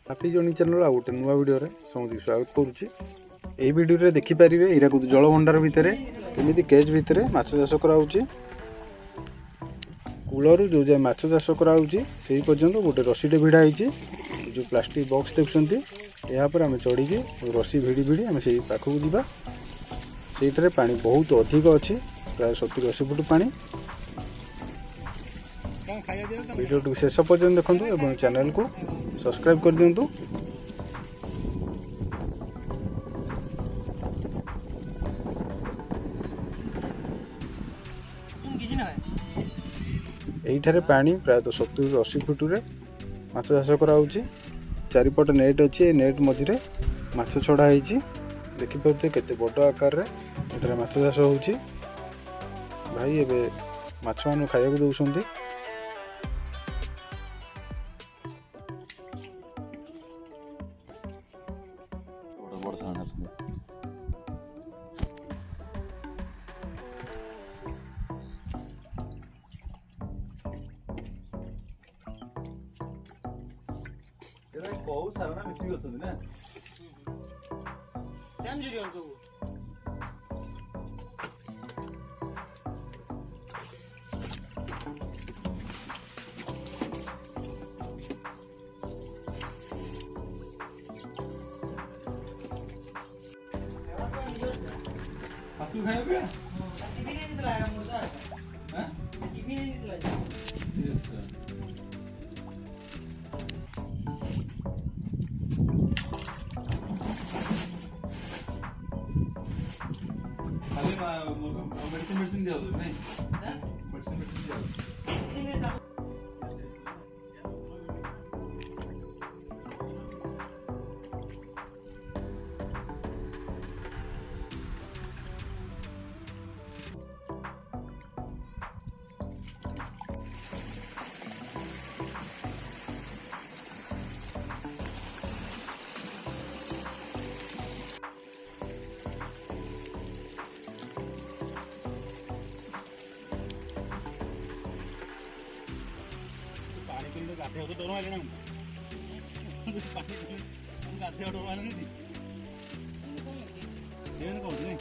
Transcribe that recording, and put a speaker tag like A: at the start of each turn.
A: हाफी journey channel आ गोटे नुआ video समस्त स्वागत करुच्ची। यही वीडियो देखिपारे हीराकुद जलभंडार भितर केमी केज भितर माछ चाष कराऊँच। कूलर जो जाए माछ चाष कराऊँच से पर्यंत गोटे रसीटे भिड़ा होती जो प्लास्टिक बॉक्स देखुं यापर आम चढ़ी रसी भिड़ी भिड़ी आम से पाखक जावा। से पानी बहुत अधिक अच्छी प्राय 70-80 फुट पानी। वीडियो टी शेष पर्यंत देखते और चैनल को सब्सक्राइब कर दिंतु। यही पानी प्रायतः 70-80 फुट रे माछ चाष कराऊँच। चारिपट नेट अच्छी, नेट मझे माछ छड़ा होती देखिपे केते बड़ आकार रे एठारे माछ चाष होउची। भाई एबे माछ मान खाइबा दउछंती।
B: कौ सारा मिसिक अछंती ना सेम जिरियन को हाथू खाए पे टिफिन नहीं दिला यार मुर्गा हैं टिफिन नहीं दिला यस मेडिसिन दिया तो नहीं मेडिसिन दिया गाधे तो डर मारे ना गाधे डर मारे नहीं कहूँ नहीं